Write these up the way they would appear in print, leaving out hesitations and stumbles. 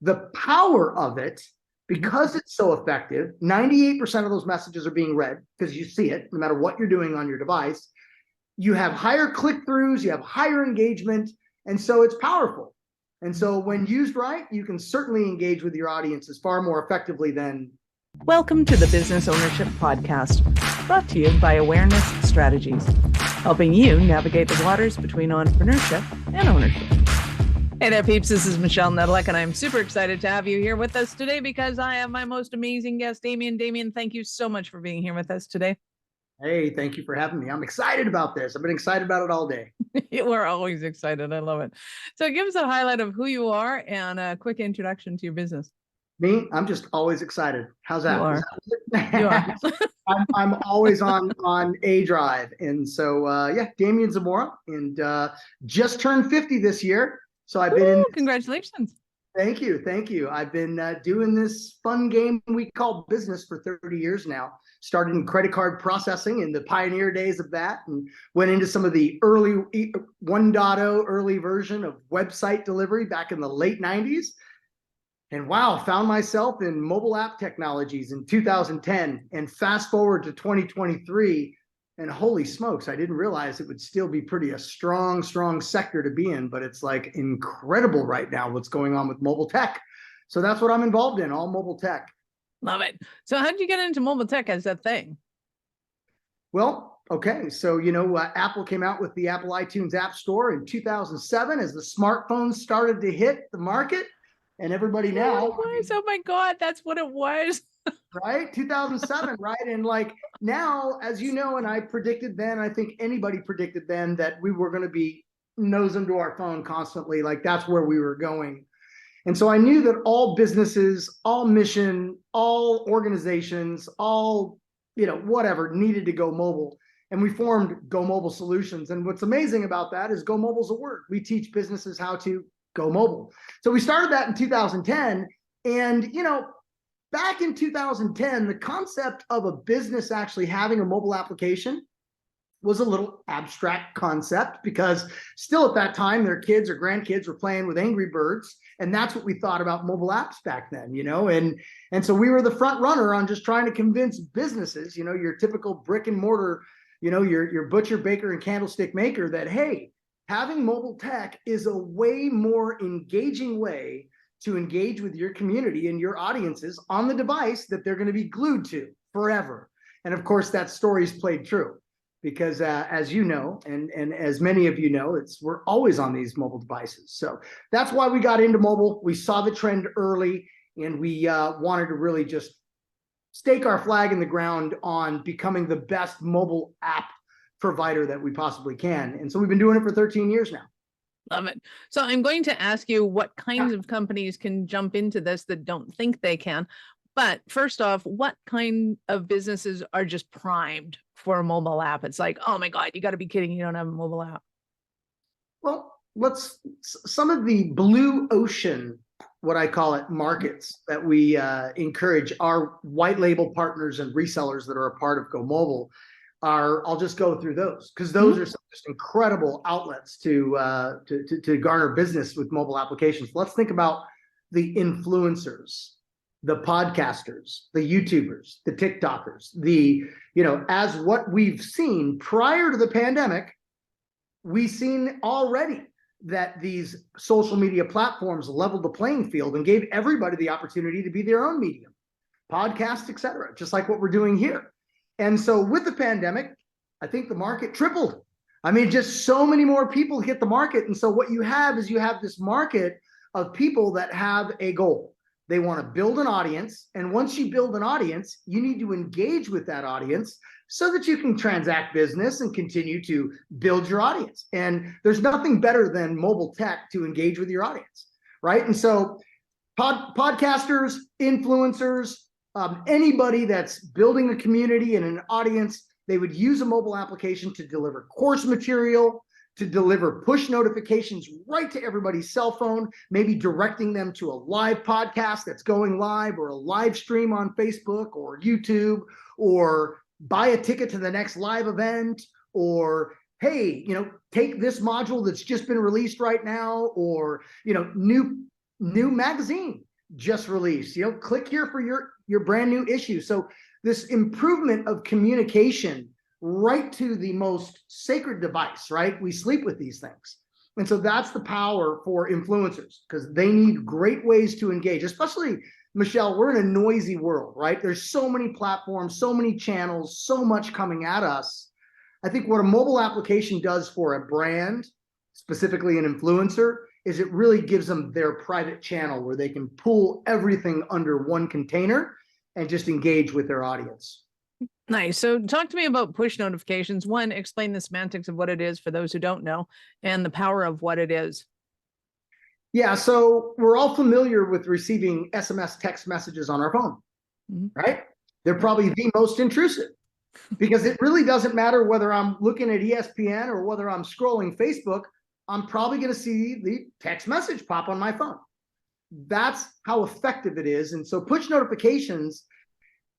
the power of it, because it's so effective, 98% of those messages are being read because you see it no matter what you're doing on your device. You have higher click-throughs, you have higher engagement, and so it's powerful. And so when used right, you can certainly engage with your audiences far more effectively than... Welcome to the Business Ownership Podcast, brought to you by Awareness Strategies, helping you navigate the waters between entrepreneurship and ownership. Hey there, peeps. This is Michelle Nedelec, and I'm super excited to have you here with us today because I have my most amazing guest, Damien. Damien, thank you so much for being here with us today. Hey, thank you for having me. I'm excited about this. I've been excited about it all day. We're always excited. I love it. So give us a highlight of who you are and a quick introduction to your business. Me, I'm just always excited. How's that? You are. I'm always on a drive. And so, Damien Zamora, and just turned 50 this year. So I've been congratulations. Thank you. I've been doing this fun game we call business for 30 years now. Started in credit card processing in the pioneer days of that, and went into some of the early 1.0 early version of website delivery back in the late 90s. And wow, found myself in mobile app technologies in 2010, and fast forward to 2023. And holy smokes, I didn't realize it would still be a strong sector to be in, but it's like incredible right now what's going on with mobile tech. So that's what I'm involved in, all mobile tech. Love it. So how did you get into mobile tech as a thing? Well, okay. So, Apple came out with the Apple iTunes App Store in 2007 as the smartphones started to hit the market, and everybody now. Oh my God, that's what it was. Right? 2007, right? And like now, as you know, and I predicted then, I think anybody predicted then that we were going to be nose into our phone constantly. Like that's where we were going. And so I knew that all businesses, all mission, all organizations, all, whatever needed to go mobile. And we formed GoMobile Solutions. And what's amazing about that is GoMobile's a word. We teach businesses how to go mobile. So we started that in 2010. And, back in 2010, the concept of a business actually having a mobile application was a little abstract concept, because still at that time, their kids or grandkids were playing with Angry Birds. And that's what we thought about mobile apps back then, and so we were the front runner on just trying to convince businesses, your typical brick and mortar, your butcher, baker, and candlestick maker, that, hey, having mobile tech is a way more engaging way to engage with your community and your audiences on the device that they're going to be glued to forever. And of course, that story's played true, because as you know, and as many of you know, we're always on these mobile devices. So that's why we got into mobile. We saw the trend early, and we wanted to really just stake our flag in the ground on becoming the best mobile app provider that we possibly can. And so we've been doing it for 13 years now. Love it. So I'm going to ask you what kinds of companies can jump into this that don't think they can. But first off, what kind of businesses are just primed for a mobile app? It's like, oh my God, you got to be kidding. You don't have a mobile app. Well, some of the blue ocean, what I call it, markets that we encourage our white label partners and resellers that are a part of GoMobile. I'll just go through those, because those are some just incredible outlets to garner business with mobile applications. Let's think about the influencers, the podcasters, the YouTubers, the TikTokers, as what we've seen prior to the pandemic, we've seen already that these social media platforms leveled the playing field and gave everybody the opportunity to be their own medium, podcasts, et cetera, just like what we're doing here. And so with the pandemic, I think the market tripled. I mean, just so many more people hit the market. And so what you have is this market of people that have a goal. They want to build an audience. And once you build an audience, you need to engage with that audience so that you can transact business and continue to build your audience. And there's nothing better than mobile tech to engage with your audience, right? And so podcasters, influencers, anybody that's building a community and an audience, they would use a mobile application to deliver course material, to deliver push notifications right to everybody's cell phone, maybe directing them to a live podcast that's going live, or a live stream on Facebook or YouTube, or buy a ticket to the next live event, or, hey, take this module that's just been released right now, or, new magazine. just released. Click here for your brand new issue. So this improvement of communication right to the most sacred device, right? We sleep with these things. And so that's the power for influencers, because they need great ways to engage, especially, Michelle, we're in a noisy world, right? There's so many platforms, so many channels, so much coming at us. I think what a mobile application does for a brand, specifically an influencer, is it really gives them their private channel where they can pull everything under one container and just engage with their audience. Nice. So talk to me about push notifications. One, explain the semantics of what it is for those who don't know, and the power of what it is. Yeah, so we're all familiar with receiving SMS text messages on our phone, right? They're probably the most intrusive, because it really doesn't matter whether I'm looking at ESPN or whether I'm scrolling Facebook, I'm probably going to see the text message pop on my phone. That's how effective it is. And so push notifications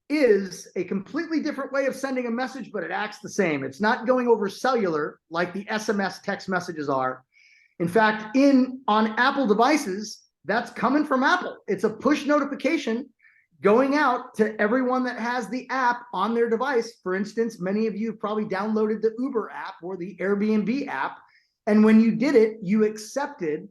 is a completely different way of sending a message, but it acts the same. It's not going over cellular like the SMS text messages are. In fact, on Apple devices, that's coming from Apple. It's a push notification going out to everyone that has the app on their device. For instance, many of you have probably downloaded the Uber app or the Airbnb app. And when you did it, you accepted.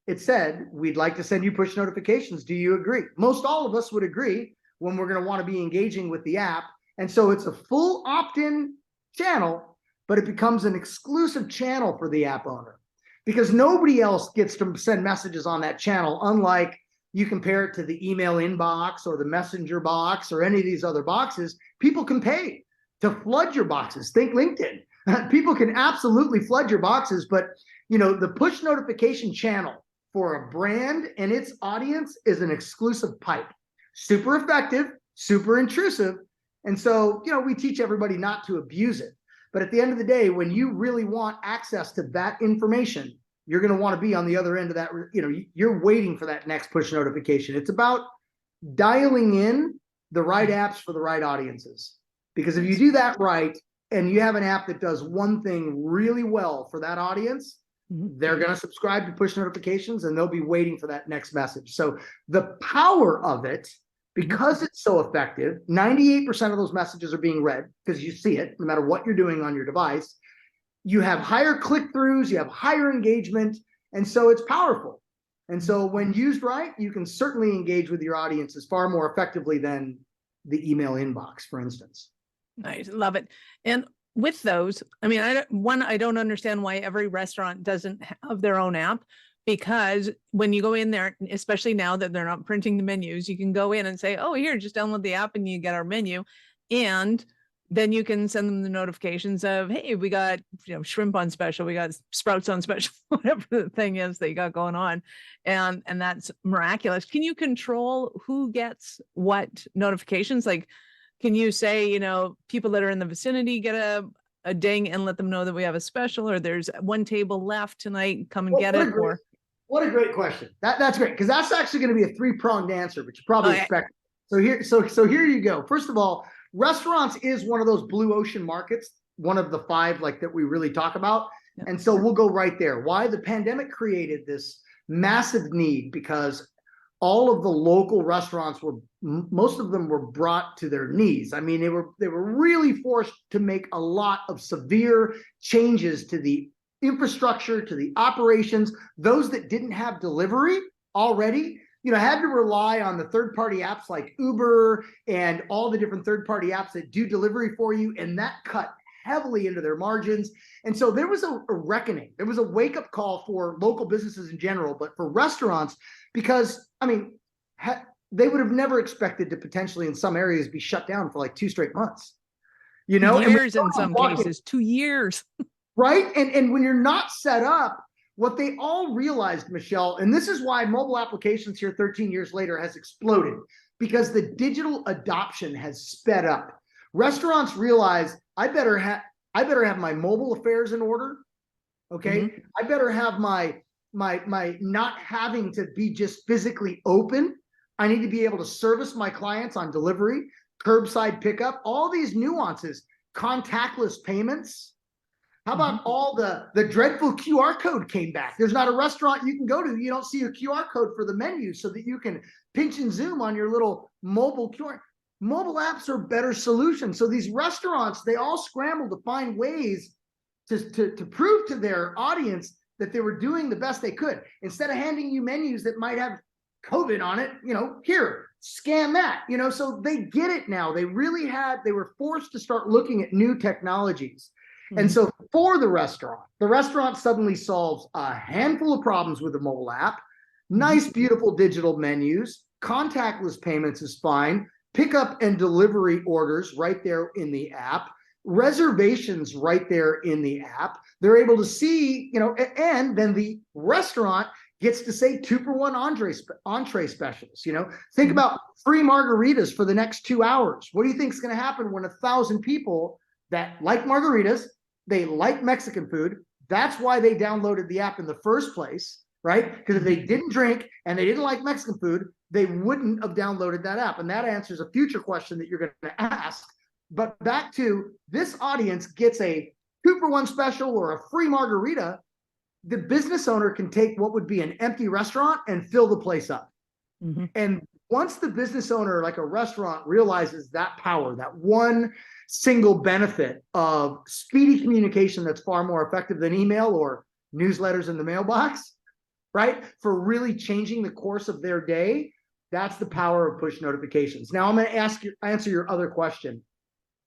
It said, we'd like to send you push notifications. Do you agree? Most all of us would agree when we're going to want to be engaging with the app. And so it's a full opt-in channel, but it becomes an exclusive channel for the app owner, because nobody else gets to send messages on that channel. Unlike, you compare it to the email inbox or the messenger box or any of these other boxes, people can pay to flood your boxes. Think LinkedIn. People can absolutely flood your boxes, but the push notification channel for a brand and its audience is an exclusive pipe. Super effective, super intrusive. And so, we teach everybody not to abuse it. But at the end of the day, when you really want access to that information, you're going to want to be on the other end of that. You're waiting for that next push notification. It's about dialing in the right apps for the right audiences. Because if you do that right, and you have an app that does one thing really well for that audience, they're going to subscribe to push notifications and they'll be waiting for that next message. So the power of it, because it's so effective, 98% of those messages are being read because you see it no matter what you're doing on your device. You have higher click-throughs, you have higher engagement, and so it's powerful. And so when used right, you can certainly engage with your audiences far more effectively than the email inbox, for instance. Nice. Love it. And with those, I don't understand why every restaurant doesn't have their own app, because when you go in there, especially now that they're not printing the menus, you can go in and say, oh, here, just download the app and you get our menu. And then you can send them the notifications of, hey, we got shrimp on special, we got sprouts on special, whatever the thing is that you got going on. And that's miraculous. Can you control who gets what notifications? Like, can you say, people that are in the vicinity get a ding and let them know that we have a special, or there's one table left tonight, come and get it? What a great question. That's great, because that's actually going to be a three-pronged answer, but you probably expect. So here you go. First of all, restaurants is one of those blue ocean markets, one of the five that we really talk about. Yep. And so we'll go right there. Why? The pandemic created this massive need, because all of the local restaurants most of them were brought to their knees. They were really forced to make a lot of severe changes to the infrastructure, to the operations. Those that didn't have delivery already, had to rely on the third-party apps like Uber and all the different third-party apps that do delivery for you, and that cut heavily into their margins. And so there was a reckoning. There was a wake-up call for local businesses in general, but for restaurants, because they would have never expected to potentially in some areas be shut down for 2 straight months. Years in some cases, 2 years. Right? And when you're not set up, what they all realized, Michelle, and this is why mobile applications here 13 years later has exploded, because the digital adoption has sped up. Restaurants realize I better have my mobile affairs in order. Okay. I better have my not having to be just physically open. I need to be able to service my clients on delivery, curbside pickup, all these nuances, contactless payments. How about all the dreadful QR code came back? There's not a restaurant you can go to. You don't see a QR code for the menu so that you can pinch and zoom on your little mobile QR. Mobile apps are better solutions. So these restaurants, they all scramble to find ways to prove to their audience that they were doing the best they could. Instead of handing you menus that might have COVID on it, here, scan that, so they get it now. They were forced to start looking at new technologies. And so for the restaurant suddenly solves a handful of problems with the mobile app. Nice, beautiful digital menus, contactless payments is fine, pickup and delivery orders right there in the app, reservations right there in the app. They're able to see, and then the restaurant gets to say 2-for-1 entree specials. Think about free margaritas for the next 2 hours. What do you think is going to happen when 1,000 people that like margaritas, they like Mexican food, that's why they downloaded the app in the first place, right? Because if they didn't drink and they didn't like Mexican food, they wouldn't have downloaded that app. And that answers a future question that you're going to ask. But back to this audience gets a 2-for-1 special or a free margarita. The business owner can take what would be an empty restaurant and fill the place up. And once the business owner, like a restaurant, realizes that power, that one single benefit of speedy communication that's far more effective than email or newsletters in the mailbox, right? For really changing the course of their day, that's the power of push notifications. Now I'm going to answer your other question.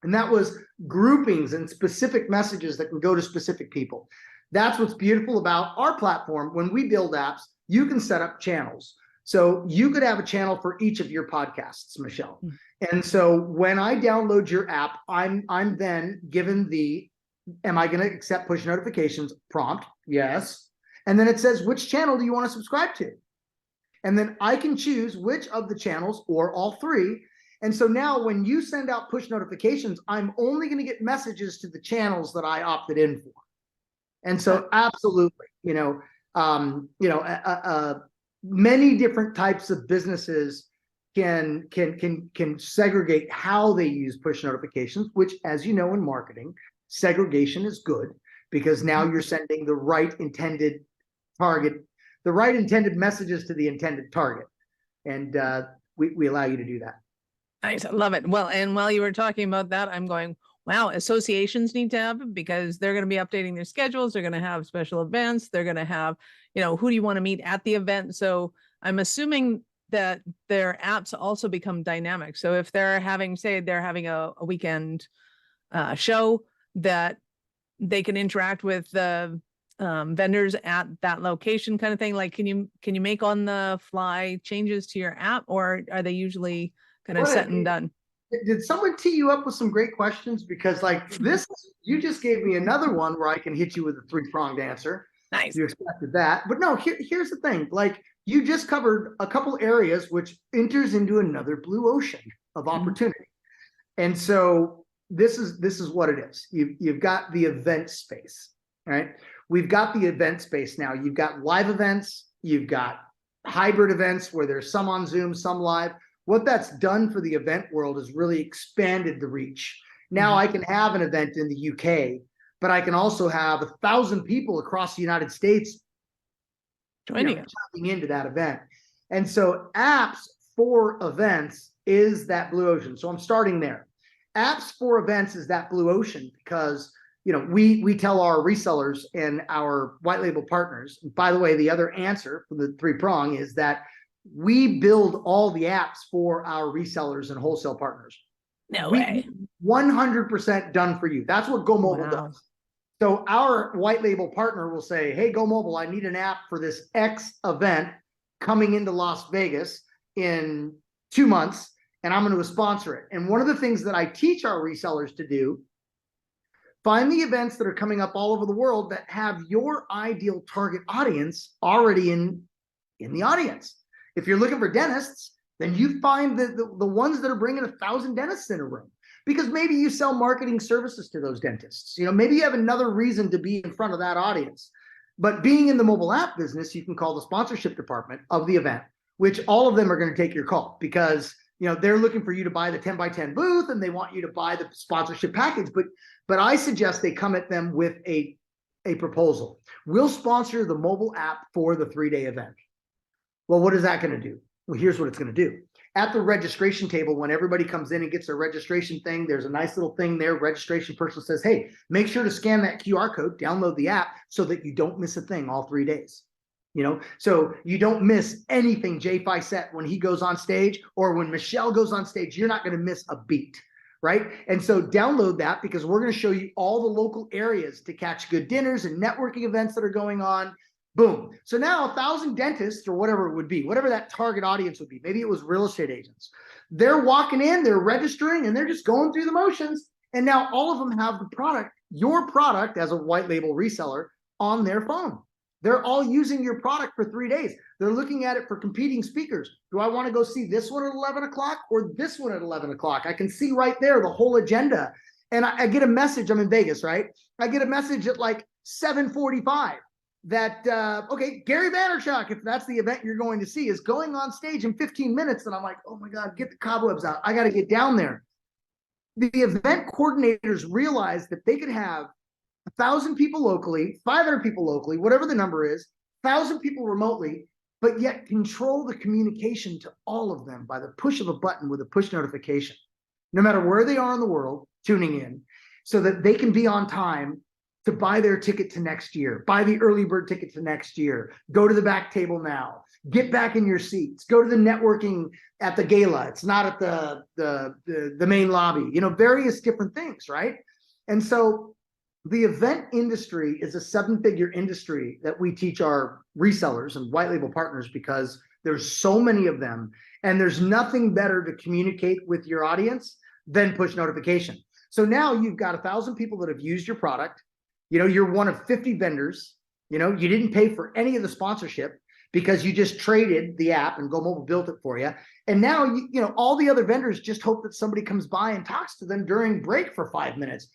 And that was groupings and specific messages that can go to specific people. That's what's beautiful about our platform. When we build apps, you can set up channels. So you could have a channel for each of your podcasts, Michelle. And so when I download your app, I'm then given the, am I going to accept push notifications prompt? Yes. And then it says, which channel do you want to subscribe to? And then I can choose which of the channels or all three. And so now when you send out push notifications, I'm only going to get messages to the channels that I opted in for. And so absolutely, many different types of businesses can segregate how they use push notifications, which, as you know, in marketing, segregation is good because now you're sending the right intended messages to the intended target. And we allow you to do that. Nice. I love it. Well, and while you were talking about that, I'm going, wow, associations need to have it because they're going to be updating their schedules. They're going to have special events. They're going to have, who do you want to meet at the event? So I'm assuming that their apps also become dynamic. So if they're having, say, they're having a weekend show, that they can interact with the vendors at that location, kind of thing. Like, can you make on the fly changes to your app, or are they usually kind of set and done? Did someone tee you up with some great questions? Because you just gave me another one where I can hit you with a 3-pronged answer. Nice. You expected that. But no, here's the thing. You just covered a couple areas which enters into another blue ocean of opportunity. And so this is what it is. You've got the event space, right? We've got the event space now. You've got live events. You've got hybrid events where there's some on Zoom, some live. What that's done for the event world is really expanded the reach. Now I can have an event in the UK, but I can also have 1,000 people across the United States jumping into that event. And so apps for events is that blue ocean. So I'm starting there. Apps for events is that blue ocean because we tell our resellers and our white label partners. And by the way, the other answer for the 3-prong is that we build all the apps for our resellers and wholesale partners. No way. 100% done for you. That's what GoMobile does. So our white label partner will say, hey, GoMobile, I need an app for this X event coming into Las Vegas in 2 months, and I'm going to sponsor it. And one of the things that I teach our resellers to do, find the events that are coming up all over the world that have your ideal target audience already in the audience. If you're looking for dentists, then you find the ones that are bringing 1,000 dentists in a room, because maybe you sell marketing services to those dentists. Maybe you have another reason to be in front of that audience. But being in the mobile app business, you can call the sponsorship department of the event, which all of them are going to take your call because they're looking for you to buy the 10 by 10 booth and they want you to buy the sponsorship package. But I suggest they come at them with a proposal. We'll sponsor the mobile app for the 3-day event. Well, what is that going to do? Well, here's what it's going to do. At the registration table, when everybody comes in and gets their registration thing, there's a nice little thing there. Registration person says, hey, make sure to scan that QR code, download the app so that you don't miss a thing all 3 days. So you don't miss anything Jay Fisette when he goes on stage, or when Michelle goes on stage. You're not going to miss a beat, right? And so download that, because we're going to show you all the local areas to catch good dinners and networking events that are going on. Boom. So now 1,000 dentists, or whatever it would be, whatever that target audience would be, maybe it was real estate agents. They're walking in, they're registering, and they're just going through the motions. And now all of them have the product, your product as a white label reseller, on their phone. They're all using your product for 3 days. They're looking at it for competing speakers. Do I want to go see this one at 11 o'clock or this one at 11 o'clock? I can see right there the whole agenda. And I get a message, I'm in Vegas, right? I get a message at like 7:45. that, okay, Gary Vaynerchuk, if that's the event you're going to see, is going on stage in 15 minutes. And I'm like, oh my God, get the cobwebs out. I got to get down there. The event coordinators realized that they could have 1,000 people locally, 500 people locally, whatever the number is, 1,000 people remotely, but yet control the communication to all of them by the push of a button with a push notification, no matter where they are in the world, tuning in, so that they can be on time to buy their ticket to next year, buy the early bird ticket to next year, go to the back table now, get back in your seats, go to the networking at the gala. It's not at the main lobby, various different things, right? And so the event industry is a 7-figure industry that we teach our resellers and white label partners, because there's so many of them, and there's nothing better to communicate with your audience than push notification. So now you've got 1,000 people that have used your product. You're one of 50 vendors. You didn't pay for any of the sponsorship because you just traded the app and GoMobile built it for you. And now, all the other vendors just hope that somebody comes by and talks to them during break for 5 minutes.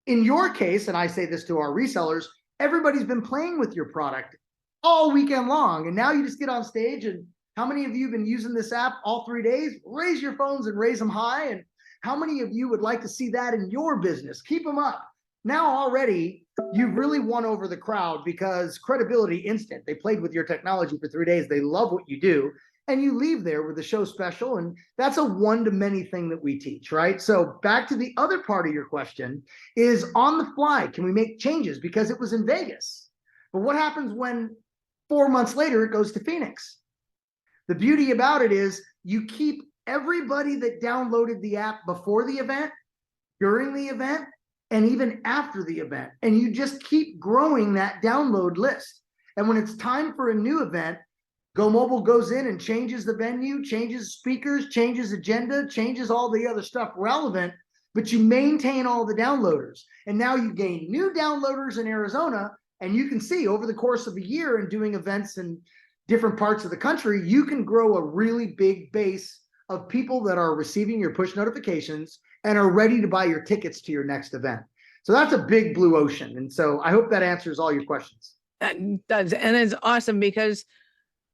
In your case, and I say this to our resellers, everybody's been playing with your product all weekend long. And now you just get on stage. And how many of you have been using this app all 3 days? Raise your phones and raise them high. And how many of you would like to see that in your business? Keep them up. Now already you've really won over the crowd, because credibility instant. They played with your technology for 3 days. They love what you do. And you leave there with a show special. And that's a one-to-many thing that we teach, right? So back to the other part of your question is, on the fly, can we make changes? Because it was in Vegas. But what happens when 4 months later it goes to Phoenix? The beauty about it is you keep everybody that downloaded the app before the event, during the event, and even after the event. And you just keep growing that download list. And when it's time for a new event, GoMobile goes in and changes the venue, changes speakers, changes agenda, changes all the other stuff relevant, but you maintain all the downloaders. And now you gain new downloaders in Arizona, and you can see over the course of a year and doing events in different parts of the country, you can grow a really big base of people that are receiving your push notifications and are ready to buy your tickets to your next event. So that's a big blue ocean. And so I hope that answers all your questions. That does. And it's awesome, because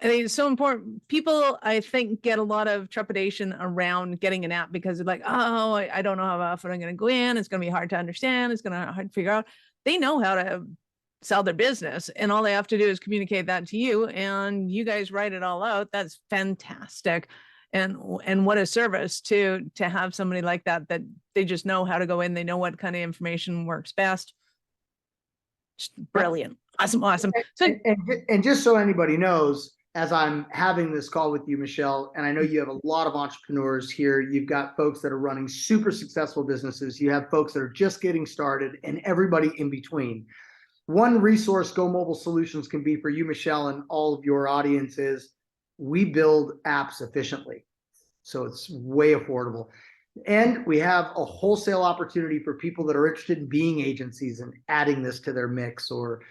I think it's so important. People, I think, get a lot of trepidation around getting an app, because they're like, oh, I don't know how often I'm going to go in. It's going to be hard to understand. It's going to be hard to figure out. They know how to sell their business, and all they have to do is communicate that to you, and you guys write it all out. That's fantastic. And what a service to have somebody like that they just know how to go in. They know what kind of information works best. Just brilliant. Awesome. So, and just so anybody knows, as I'm having this call with you, Michelle, and I know you have a lot of entrepreneurs here. You've got folks that are running super successful businesses. You have folks that are just getting started, and everybody in between. One resource GoMobile Solutions can be for you, Michelle, and all of your audience is, we build apps efficiently. So it's way affordable. And we have a wholesale opportunity for people that are interested in being agencies and adding this to their mix, or,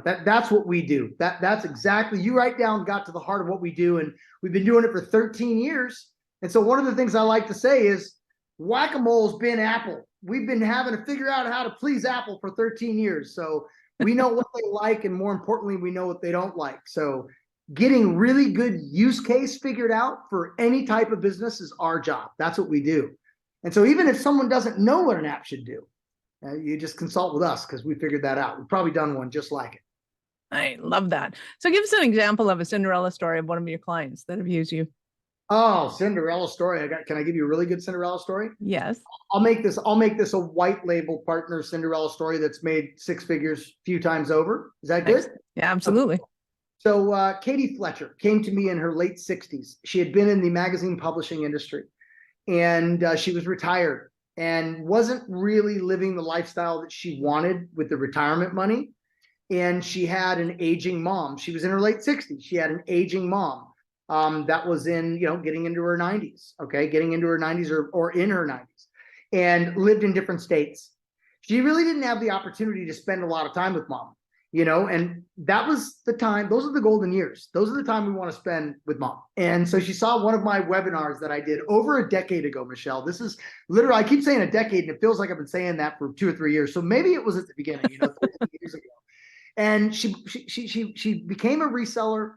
that's what we do. That's exactly, you right down got to the heart of what we do. And we've been doing it for 13 years. And so one of the things I like to say is, whack-a-mole's been Apple. We've been having to figure out how to please Apple for 13 years. So we know what they like, and more importantly, we know what they don't like. So getting really good use case figured out for any type of business is our job. That's what we do. And so even if someone doesn't know what an app should do, you just consult with us because we figured that out. We've probably done one just like it. I love that. So give us an example of a Cinderella story of one of your clients that have used you. Oh, Cinderella story. Can I give you a really good Cinderella story? Yes. I'll make this a white label partner Cinderella story that's made six figures a few times over. Is that good? Yeah, absolutely. Okay. So Katie Fletcher came to me in her late 60s. She had been in the magazine publishing industry, and she was retired and wasn't really living the lifestyle that she wanted with the retirement money. And she had an aging mom. She was in her late 60s. She had an aging mom that was in, getting into her 90s, getting into her 90s or in her 90s, and lived in different states. She really didn't have the opportunity to spend a lot of time with mom, and that was the time. Those are the golden years. Those are the time we want to spend with mom. And so she saw one of my webinars that I did over a decade ago, Michelle. This is literally, I keep saying a decade, and it feels like I've been saying that for 2 or 3 years. So maybe it was at the beginning, 30 years ago. And she became a reseller,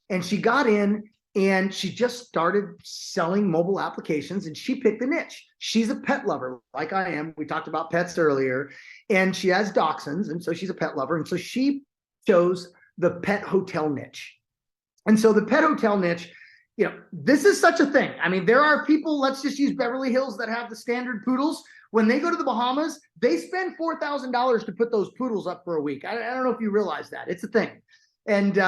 and she got in and she just started selling mobile applications, and she picked a niche. She's a pet lover like I am. We talked about pets earlier, and she has dachshunds, and so she's a pet lover. And so she chose the pet hotel niche. And so the pet hotel niche, this is such a thing. I mean, there are people, let's just use Beverly Hills, that have the standard poodles. When they go to the Bahamas, they spend $4,000 to put those poodles up for a week. I don't know if you realize that. It's a thing. And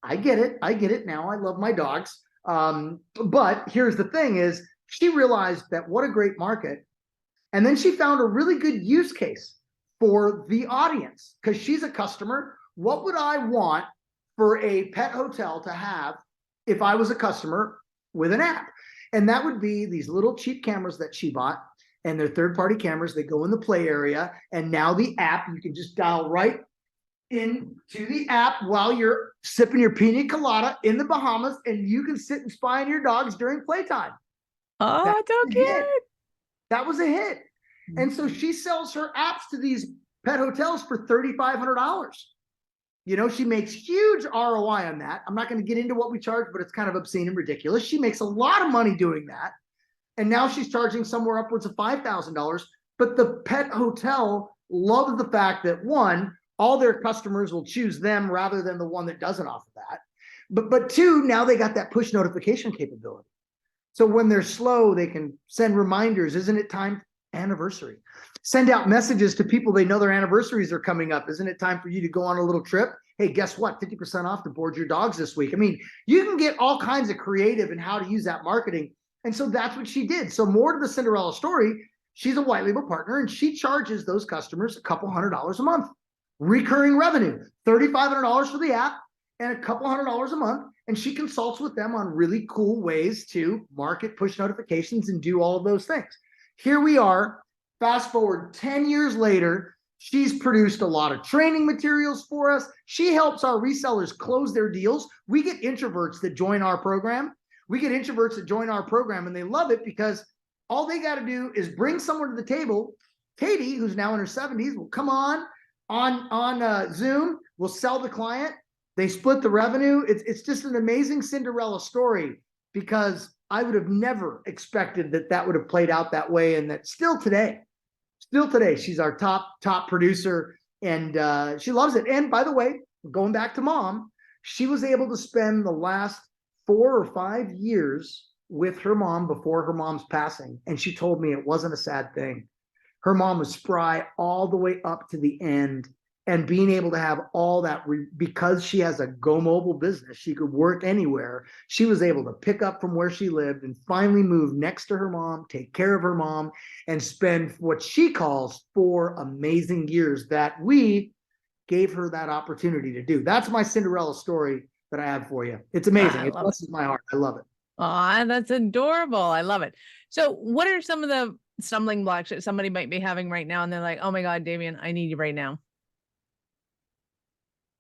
I get it. I get it now. I love my dogs. But here's the thing is, she realized that what a great market. And then she found a really good use case for the audience, because she's a customer. What would I want for a pet hotel to have if I was a customer with an app? And that would be these little cheap cameras that she bought. And they're third-party cameras. They go in the play area. And now the app, you can just dial right into the app while you're sipping your pina colada in the Bahamas, and you can sit and spy on your dogs during playtime. Oh, so cute. That was a hit. And so she sells her apps to these pet hotels for $3,500. She makes huge ROI on that. I'm not going to get into what we charge, but it's kind of obscene and ridiculous. She makes a lot of money doing that. And now she's charging somewhere upwards of $5,000. But the pet hotel loves the fact that, one, all their customers will choose them rather than the one that doesn't offer that. But two, now they got that push notification capability. So when they're slow, they can send reminders. Isn't it time? Anniversary. Send out messages to people they know their anniversaries are coming up. Isn't it time for you to go on a little trip? Hey, guess what? 50% off to board your dogs this week. I mean, you can get all kinds of creative in how to use that marketing. And so that's what she did. So more to the Cinderella story, she's a white label partner, and she charges those customers a couple $100s a month. Recurring revenue, $3,500 for the app and a couple $100s a month. And she consults with them on really cool ways to market, push notifications, and do all of those things. Here we are, fast forward 10 years later, she's produced a lot of training materials for us. She helps our resellers close their deals. We get introverts that join our program. And they love it because all they got to do is bring someone to the table. Katie, who's now in her 70s, will come on Zoom. We'll sell the client. They split the revenue. It's just an amazing Cinderella story, because I would have never expected that would have played out that way. And that still today, she's our top producer, and she loves it. And by the way, going back to mom, she was able to spend the last 4 or 5 years with her mom before her mom's passing. And she told me it wasn't a sad thing. Her mom was spry all the way up to the end, and being able to have all that because she has a GoMobile business, she could work anywhere. She was able to pick up from where she lived and finally move next to her mom, take care of her mom, and spend what she calls 4 amazing years that we gave her that opportunity to do. That's my Cinderella story that I have for you. It's amazing. It blesses my heart. I love it. Oh, that's adorable. I love it. So what are some of the stumbling blocks that somebody might be having right now, and they're like, oh my God, Damien, I need you right now?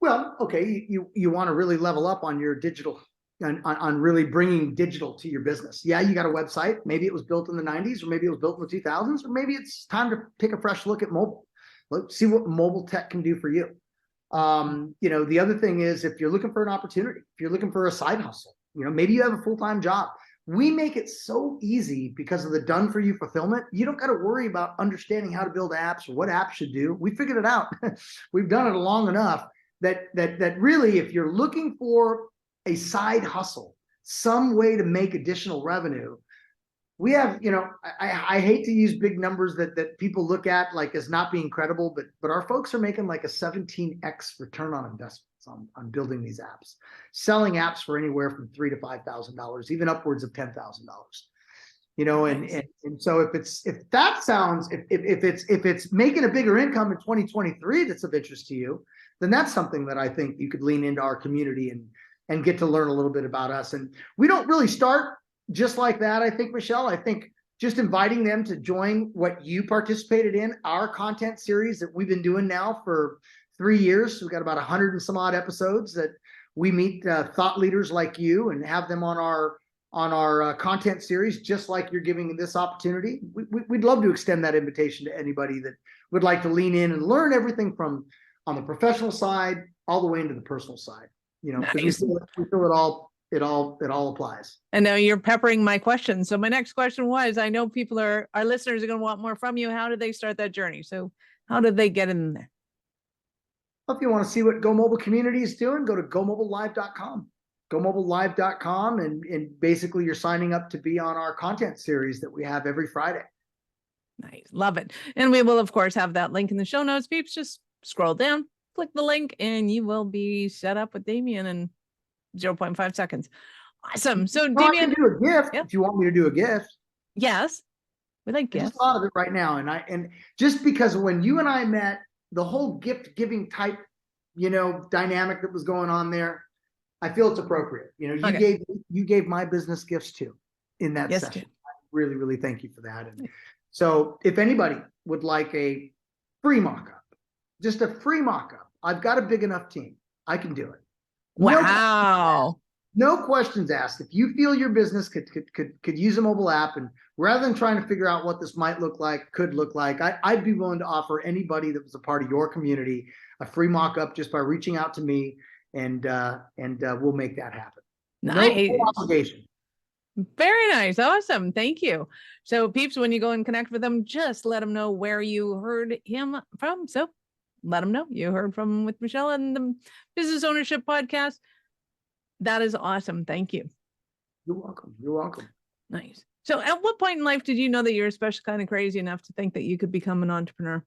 Well, okay, you want to really level up on your digital, on really bringing digital to your business. Yeah, you got a website. Maybe it was built in the 90s, or maybe it was built in the 2000s, or maybe it's time to take a fresh look at mobile. Let's see what mobile tech can do for you. The other thing is, if you're looking for an opportunity, if you're looking for a side hustle, maybe you have a full-time job. We make it so easy because of the done for you fulfillment. You don't got to worry about understanding how to build apps or what apps should do. We figured it out. We've done it long enough that really, if you're looking for a side hustle, some way to make additional revenue, we have, I hate to use big numbers that people look at like as not being credible, but our folks are making like a 17x return on investments on building these apps, selling apps for anywhere from $3,000 to $5,000, even upwards of $10,000. And so if it's making a bigger income in 2023 that's of interest to you, then that's something that I think you could lean into our community and get to learn a little bit about us. And we don't really start just like that, I think, Michelle. I think just inviting them to join what you participated in, our content series that we've been doing now for 3 years. We've got about 100 and some odd episodes that we meet thought leaders like you and have them on our content series, just like you're giving this opportunity. We'd love to extend that invitation to anybody that would like to lean in and learn everything from on the professional side all the way into the personal side. Because we feel it all applies. And now you're peppering my questions. So my next question was, I know our listeners are going to want more from you. How did they start that journey? So how did they get in there? Well, if you want to see what GoMobile community is doing, go to GoMobileLive.com. GoMobileLive.com, and basically you're signing up to be on our content series that we have every Friday. Nice. Love it. And we will, of course, have that link in the show notes. Peeps, just scroll down, click the link, and you will be set up with Damien in 0.5 seconds. Awesome. So Damien, I can do a gift. Yep. If you want me to do a gift. Yes. We like gifts. I just thought of it right now. And just because when you and I met, the whole gift giving type, dynamic that was going on there, I feel it's appropriate. You gave my business gifts too in that session. Too. I really, really thank you for that. And so if anybody would like a free mock-up, just a free mock-up, I've got a big enough team. I can do it. Wow. No questions asked. If you feel your business could use a mobile app, and rather than trying to figure out what this might look like, could look like, I'd be willing to offer anybody that was a part of your community a free mock-up just by reaching out to me, and we'll make that happen. Nice. No obligation. Very nice. Awesome. Thank you. So peeps, when you go and connect with them, just let them know where you heard him from. So let them know you heard from with Michelle and the Business Ownership Podcast. That is awesome. Thank you. You're welcome. You're welcome. Nice. So at what point in life did you know that you're especially kind of crazy enough to think that you could become an entrepreneur?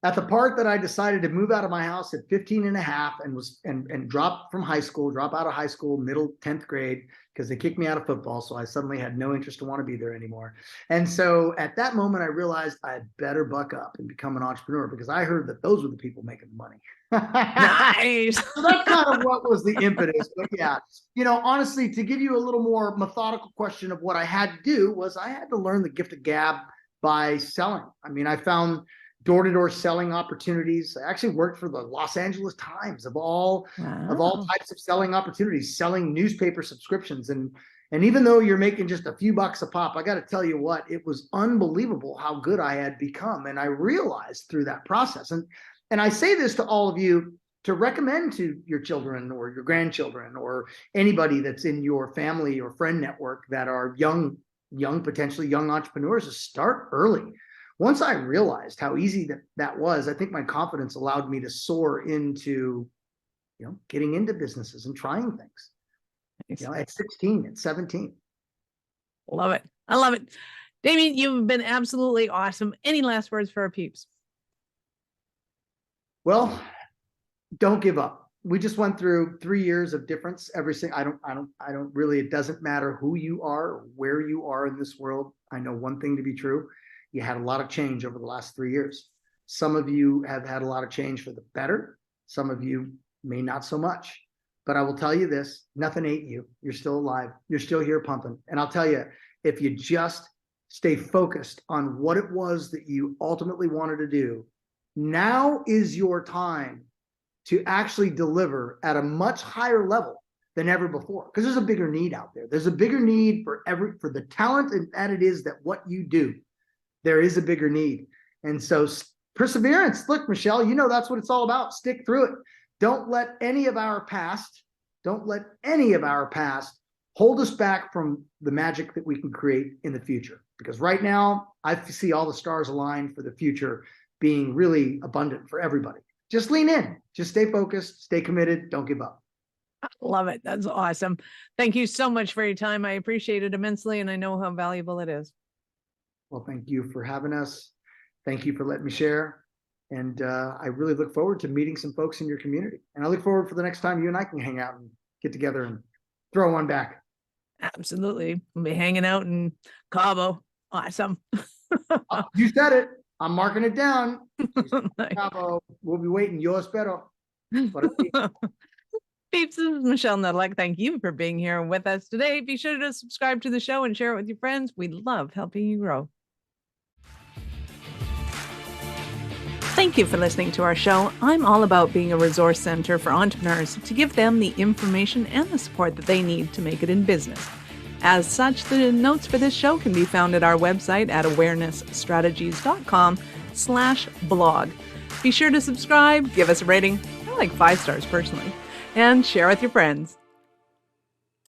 At the part that I decided to move out of my house at 15 and a half and drop out of high school, middle 10th grade, because they kicked me out of football. So I suddenly had no interest to want to be there anymore. And so at that moment, I realized I had better buck up and become an entrepreneur, because I heard that those were the people making the money. Nice. So that's kind of what was the impetus. But yeah, honestly, to give you a little more methodical question of what I had to do was I had to learn the gift of gab by selling. I mean, I found door-to-door selling opportunities. I actually worked for the Los Angeles Times of all types of selling opportunities, selling newspaper subscriptions. And even though you're making just a few bucks a pop, I got to tell you what, it was unbelievable how good I had become. And I realized through that process, and I say this to all of you to recommend to your children or your grandchildren or anybody that's in your family or friend network that are potentially young entrepreneurs, to start early. Once I realized how easy that was, I think my confidence allowed me to soar into, getting into businesses and trying things. At 16, at 17. Love it. I love it. Damien, you've been absolutely awesome. Any last words for our peeps? Well, don't give up. We just went through 3 years of difference. I don't really, it doesn't matter who you are or where you are in this world. I know one thing to be true. You had a lot of change over the last 3 years. Some of you have had a lot of change for the better. Some of you may not so much. But I will tell you this, nothing ate you. You're still alive. You're still here pumping. And I'll tell you, if you just stay focused on what it was that you ultimately wanted to do, now is your time to actually deliver at a much higher level than ever before. Because there's a bigger need out there. There's a bigger need for the talent that it is that what you do. There is a bigger need. And so perseverance. Look, Michelle, you know that's what it's all about. Stick through it. Don't let any of our past hold us back from the magic that we can create in the future. Because right now, I see all the stars aligned for the future being really abundant for everybody. Just lean in, just stay focused, stay committed, don't give up. Love it. That's awesome. Thank you so much for your time. I appreciate it immensely, and I know how valuable it is. Well, thank you for having us. Thank you for letting me share. And I really look forward to meeting some folks in your community. And I look forward for the next time you and I can hang out and get together and throw one back. Absolutely. We'll be hanging out in Cabo. Awesome. You said it. I'm marking it down. Cabo. We'll be waiting. Yo espero. Peeps, this is Michelle Nedlick. Thank you for being here with us today. Be sure to subscribe to the show and share it with your friends. We love helping you grow. Thank you for listening to our show. I'm all about being a resource center for entrepreneurs to give them the information and the support that they need to make it in business. As such, the notes for this show can be found at our website at awarenessstrategies.com/blog. Be sure to subscribe, give us a rating. I like 5 stars personally, and share with your friends.